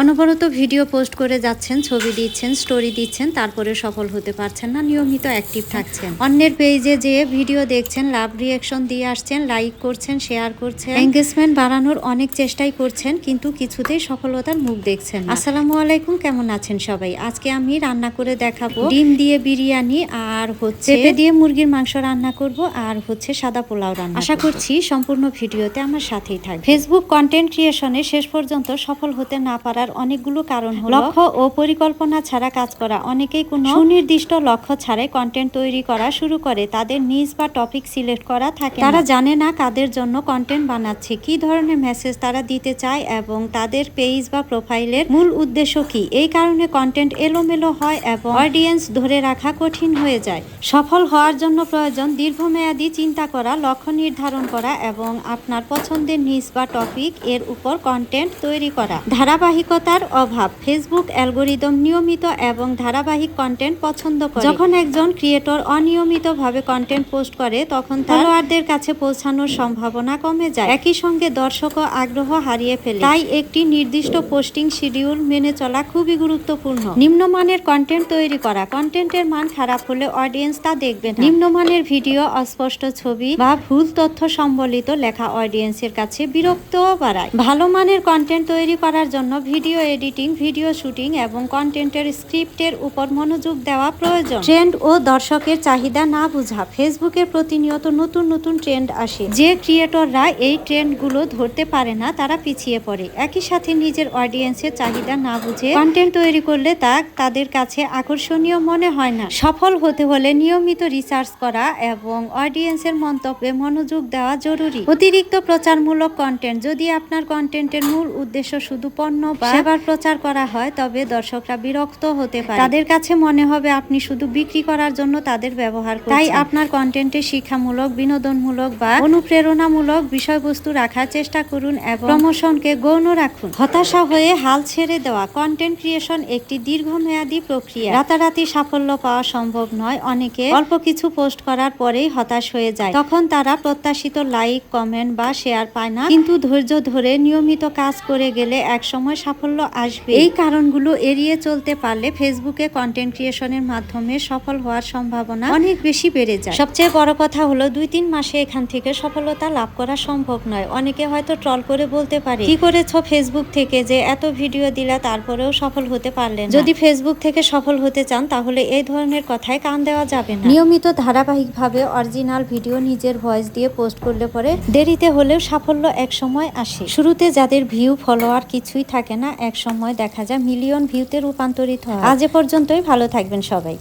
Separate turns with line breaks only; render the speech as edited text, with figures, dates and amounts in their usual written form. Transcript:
অনবরত video post করে যাচ্ছেন, ছবি দিচ্ছেন, স্টোরি দিচ্ছেন, তারপরে সফল হতে পারছেন না, নিয়মিত অ্যাক্টিভ থাকছেন। অন্যের পেজে যেয়ে ভিডিও দেখছেন, লাভ রিয়াকশন দিয়ে আসছেন, লাইক করছেন, শেয়ার করছেন, এঙ্গেজমেন্ট বাড়ানোর অনেক চেষ্টাই করছেন, কিন্তু কিছুতেই সফলতার মুখ দেখছেন না। আসসালামু আলাইকুম, কেমন আছেন সবাই? আজকে আমি রান্না করে দেখাবো ডিম দিয়ে বিরিয়ানি, আর পেঁপে দিয়ে মুরগির মাংস রান্না করব, আর সাদা পোলাও রান্না। আশা করছি সম্পূর্ণ ভিডিওতে আমার সাথেই থাকবে। ফেসবুক কন্টেন্ট ক্রিয়েশনে শেষ পর্যন্ত সফল হতে না পারার অনেকগুলো কারণ হলো লক্ষ্য ও পরিকল্পনা ছাড়া কাজ করা। অনেকেই কোনো সুনির্দিষ্ট লক্ষ্য ছাড়াই কন্টেন্ট তৈরি করা শুরু করে। তাদের নিজ বা টপিক সিলেক্ট করা থাকে, তারা জানে না কাদের জন্য কন্টেন্ট বানাচ্ছে, কি ধরনের মেসেজ তারা দিতে চায় এবং তাদের পেজ বা প্রোফাইলের মূল উদ্দেশ্য কি। এই কারণে কন্টেন্ট এলোমেলো হয় এবং অডিয়েন্স ধরে রাখা কঠিন হয়ে যায়। সফল হওয়ার জন্য প্রয়োজন দীর্ঘমেয়াদী চিন্তা করা, লক্ষ্য নির্ধারণ করা এবং আপনার পছন্দের নিজ বা টপিক এর উপর কন্টেন্ট তৈরি করা। ধারাবাহিকতার অভাব। ফেসবুক অ্যালগোরিদম নিয়মিত এবং ধারাবাহিক কন্টেন্ট পছন্দ করে। যখন একজন ক্রিয়েটর অনিয়মিতভাবে কন্টেন্ট পোস্ট করে, তখন ফলোয়ারদের কাছে পৌঁছানোর সম্ভাবনা কমে যায়। একই সঙ্গে দর্শকও আগ্রহ হারিয়ে ফেলে। তাই একটি নির্দিষ্ট পোস্টিং শিডিউল মেনে চলা খুবই গুরুত্বপূর্ণ। নিম্নমানের কন্টেন্ট তৈরি করা। কন্টেন্টের মান খারাপ হলে অডিয়েন্স তা দেখবে না। নিম্নমানের ভিডিও, অস্পষ্ট ছবি বা ভুল তথ্য সম্বলিত লেখা অডিয়েন্সের কাছে বিরক্ত বাড়ায়। ভালো মানের কন্টেন্ট তৈরি করার জন্য ভিডিও এডিটিং, ভিডিও শুটিং এবং কন্টেন্টের স্ক্রিপ্টের উপর মনোযোগ দেওয়া প্রয়োজন। ট্রেন্ড ও দর্শকের চাহিদা না বোঝা। ফেসবুকে প্রতিনিয়ত নতুন নতুন ট্রেন্ড আসে। যে ক্রিয়েটররা এই ট্রেন্ডগুলো ধরতে পারে না, তারা পিছিয়ে পড়ে। একই সাথে নিজের অডিয়েন্সের চাহিদা না বুঝে কন্টেন্ট তৈরি করলে তা তাদের কাছে আকর্ষণীয় মনে হয় না। সফল হতে হলে নিয়মিত রিসার্চ করা এবং অডিয়েন্সের মন্তব্যে মনোযোগ দেওয়া জরুরি। অতিরিক্ত প্রচারমূলক কন্টেন্ট। যদি আপনার কন্টেন্টের মূল উদ্দেশ্য শুধু পণ্য বা সেবার প্রচার করা হয়, তবে দর্শকরা বিরক্ত হতে পারে। তাদের কাছে মনে হবে আপনি শুধু বিক্রি করার জন্য তাদের ব্যবহার করছেন। তাই আপনার কন্টেন্টে শিক্ষামূলক, বিনোদনমূলক বা অনুপ্রেরণামূলক বিষয়বস্তু রাখার চেষ্টা করুন এবং প্রমোশনকে গৌণ রাখুন। হতাশা হয়ে হাল ছেড়ে দেওয়া। কন্টেন্ট ক্রিয়েশন একটি দীর্ঘমেয়াদী প্রক্রিয়া। রাতারাতি সাফল্য পাওয়া সম্ভব নয়। অনেকে অল্প কিছু পোস্ট করার পরেই হতাশ হয়ে যায়। তখন তারা প্রত্যাশিত লাইক, কমেন্ট বা শেয়ার পায় না। কিন্তু ধৈর্য ধরে নিয়মিত কাজ করে গেলে একসময় সাফল্য আসবে। এই কারণগুলো এড়িয়ে চলতে পারলে ফেসবুকে কন্টেন্ট ক্রিয়েশনের মাধ্যমে সফল হওয়ার সম্ভাবনা অনেক বেশি বেড়ে যায়। সবচেয়ে বড় কথা হলো 2-3 মাসে এখান থেকে সফলতা লাভ করা সম্ভব নয়। অনেকে হয়তো ট্রল করে বলতে পারে, কি করেছো ফেসবুক থেকে যে এত ভিডিও দিলা, তারপরেও সফল হতে পারলেন? যদি ফেসবুক থেকে সফল হতে চান, তাহলে এই ধরনের কথায় কান দেওয়া যাবে না। নিয়মিত ধারাবাহিকভাবে অরিজিনাল ভিডিও নিজের ভয়েস দিয়ে পোস্ট করলে পরে দেরিতে হলেও সাফল্য এক সময় আসে। শুরুতে যাদের ভিউ, ফলোয়ার কিছুই থাকে না, এক সময় দেখা যায় মিলিয়ন ভিউতে রূপান্তরিত হয়। আজ এ পর্যন্তই। ভালো থাকবেন সবাই।